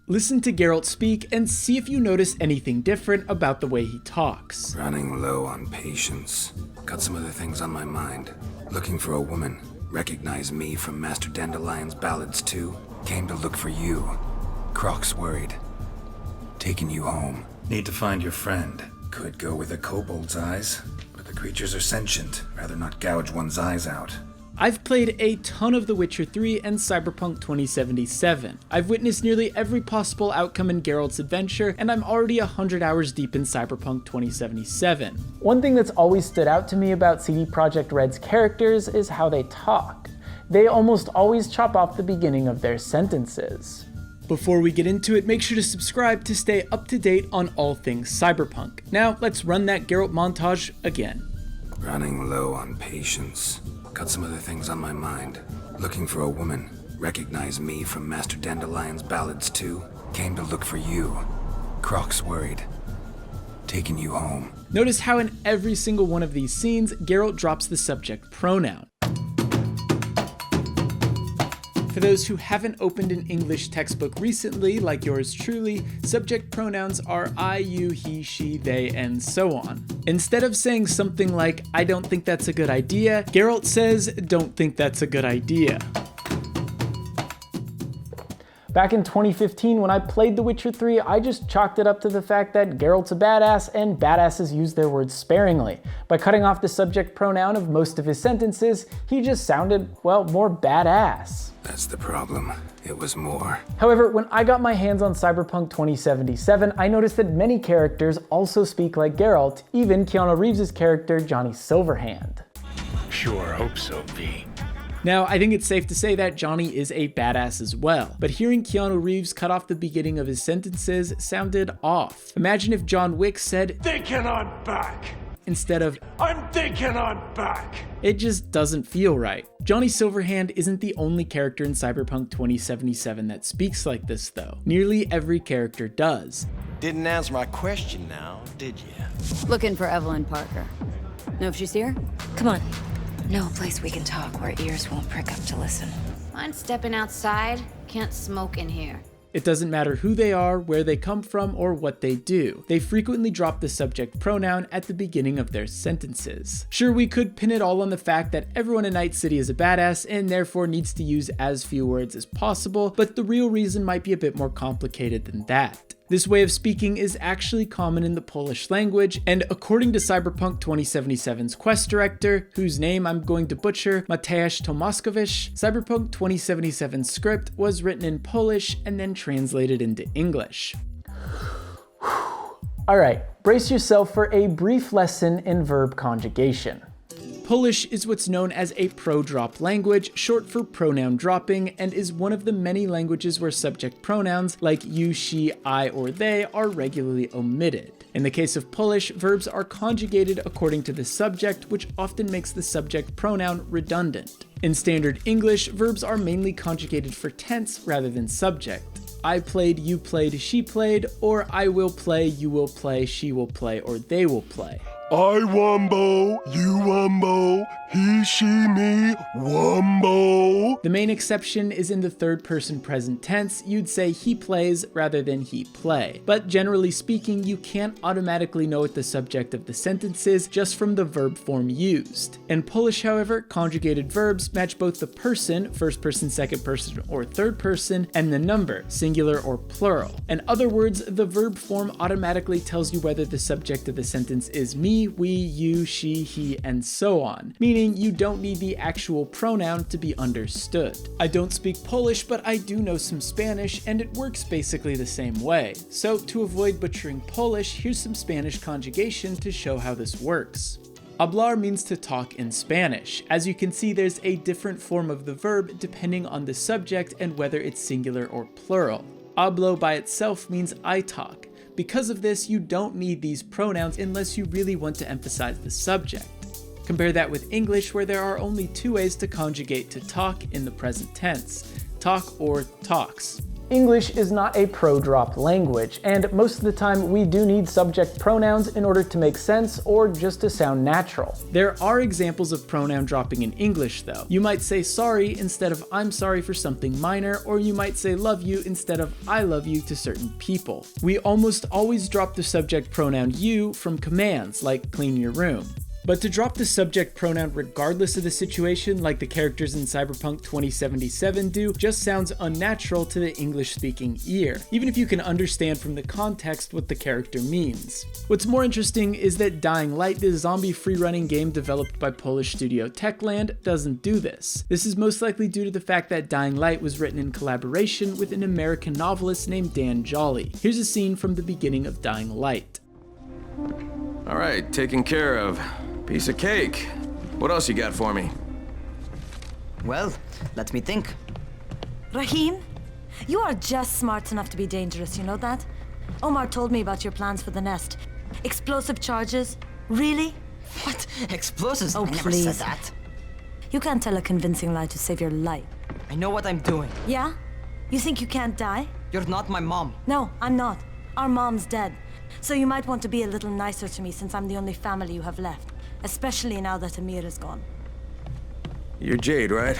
Listen to Geralt speak and see if you notice anything different about the way he talks. Running low on patience. Got some other things on my mind. Looking for a woman. Recognize me from Master Dandelion's ballads too. Came to look for you. Croc's worried. Taking you home. Need to find your friend. Could go with a kobold's eyes, but the creatures are sentient. Rather not gouge one's eyes out. I've played a ton of The Witcher 3 and Cyberpunk 2077. I've witnessed nearly every possible outcome in Geralt's adventure, and I'm already 100 hours deep in Cyberpunk 2077. One thing that's always stood out to me about CD Projekt Red's characters is how they talk. They almost always chop off the beginning of their sentences. Before we get into it, make sure to subscribe to stay up to date on all things Cyberpunk. Now, let's run that Geralt montage again. Running low on patience. Got some other things on my mind. Looking for a woman. Recognize me from Master Dandelion's ballads too. Came to look for you. Croc's worried. Taking you home. Notice how in every single one of these scenes, Geralt drops the subject pronoun. For those who haven't opened an English textbook recently, like yours truly, subject pronouns are I, you, he, she, they, and so on. Instead of saying something like, I don't think that's a good idea, Geralt says, don't think that's a good idea. Back in 2015, when I played The Witcher 3, I just chalked it up to the fact that Geralt's a badass, and badasses use their words sparingly. By cutting off the subject pronoun of most of his sentences, he just sounded, well, more badass. That's the problem. It was more. However, when I got my hands on Cyberpunk 2077, I noticed that many characters also speak like Geralt, even Keanu Reeves' character, Johnny Silverhand. Sure hope so, V. Now, I think it's safe to say that Johnny is a badass as well, but hearing Keanu Reeves cut off the beginning of his sentences sounded off. Imagine if John Wick said, Thinking I'm back. Instead of, I'm thinking I'm back. It just doesn't feel right. Johnny Silverhand isn't the only character in Cyberpunk 2077 that speaks like this though. Nearly every character does. Didn't answer my question now, did you? Looking for Evelyn Parker. Know if she's here? Come on. No place we can talk where ears won't prick up to listen. Mind stepping outside? Can't smoke in here. It doesn't matter who they are, where they come from, or what they do. They frequently drop the subject pronoun at the beginning of their sentences. Sure, we could pin it all on the fact that everyone in Night City is a badass and therefore needs to use as few words as possible, but the real reason might be a bit more complicated than that. This way of speaking is actually common in the Polish language, and according to Cyberpunk 2077's quest director, whose name I'm going to butcher, Mateusz Tomaszkiewicz, Cyberpunk 2077's script was written in Polish and then translated into English. Alright, brace yourself for a brief lesson in verb conjugation. Polish is what's known as a pro-drop language, short for pronoun dropping, and is one of the many languages where subject pronouns like you, she, I, or they are regularly omitted. In the case of Polish, verbs are conjugated according to the subject, which often makes the subject pronoun redundant. In standard English, verbs are mainly conjugated for tense rather than subject. I played, you played, she played, or I will play, you will play, she will play, or they will play. I wumbo, you wumbo, he, she, me, wumbo. The main exception is in the third person present tense. You'd say he plays rather than he play. But generally speaking, you can't automatically know what the subject of the sentence is just from the verb form used. In Polish, however, conjugated verbs match both the person, first person, second person, or third person, and the number, singular or plural. In other words, the verb form automatically tells you whether the subject of the sentence is me, we, you, she, he, and so on, meaning you don't need the actual pronoun to be understood. I don't speak Polish, but I do know some Spanish, and it works basically the same way. So to avoid butchering Polish, here's some Spanish conjugation to show how this works. Hablar means to talk in Spanish. As you can see, there's a different form of the verb depending on the subject and whether it's singular or plural. Hablo by itself means I talk. Because of this, you don't need these pronouns unless you really want to emphasize the subject. Compare that with English, where there are only two ways to conjugate to talk in the present tense: talk or talks. English is not a pro-drop language, and most of the time we do need subject pronouns in order to make sense or just to sound natural. There are examples of pronoun dropping in English though. You might say sorry instead of I'm sorry for something minor, or you might say love you instead of I love you to certain people. We almost always drop the subject pronoun you from commands like clean your room. But to drop the subject pronoun regardless of the situation, like the characters in Cyberpunk 2077 do, just sounds unnatural to the English-speaking ear, even if you can understand from the context what the character means. What's more interesting is that Dying Light, the zombie free-running game developed by Polish studio Techland, doesn't do this. This is most likely due to the fact that Dying Light was written in collaboration with an American novelist named Dan Jolly. Here's a scene from the beginning of Dying Light. All right, taken care of. Piece of cake. What else you got for me? Well, let me think. Rahim, you are just smart enough to be dangerous, you know that? Omar told me about your plans for the nest. Explosive charges? Really? What? Explosives? Oh, I never please. said that. You can't tell a convincing lie to save your life. I know what I'm doing. Yeah? You think you can't die? You're not my mom. No, I'm not. Our mom's dead. So you might want to be a little nicer to me since I'm the only family you have left. Especially now that Amir is gone. You're Jade, right?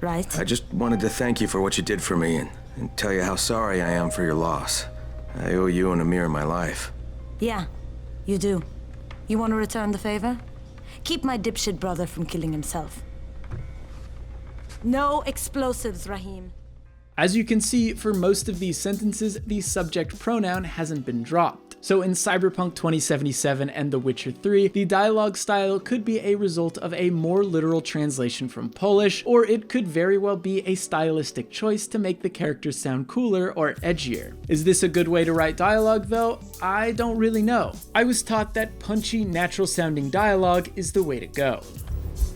Right? I just wanted to thank you for what you did for me and tell you how sorry I am for your loss. I owe you and Amir my life. Yeah, you do. You want to return the favor? Keep my dipshit brother from killing himself. No explosives, Rahim. As you can see, for most of these sentences, the subject pronoun hasn't been dropped. So in Cyberpunk 2077 and The Witcher 3, the dialogue style could be a result of a more literal translation from Polish, or it could very well be a stylistic choice to make the characters sound cooler or edgier. Is this a good way to write dialogue though? I don't really know. I was taught that punchy, natural sounding dialogue is the way to go.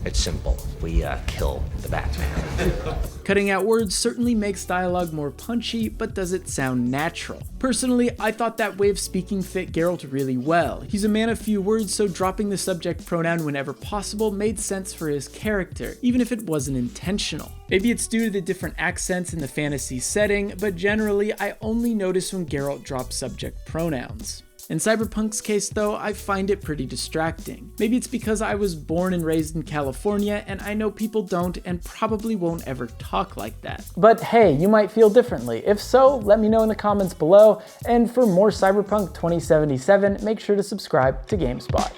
It's simple. We kill the Batman. Cutting out words certainly makes dialogue more punchy, but does it sound natural? Personally, I thought that way of speaking fit Geralt really well. He's a man of few words, so dropping the subject pronoun whenever possible made sense for his character, even if it wasn't intentional. Maybe it's due to the different accents in the fantasy setting, but generally I only notice when Geralt drops subject pronouns. In Cyberpunk's case though, I find it pretty distracting. Maybe it's because I was born and raised in California and I know people don't and probably won't ever talk like that. But hey, you might feel differently. If so, let me know in the comments below, and for more Cyberpunk 2077, make sure to subscribe to GameSpot.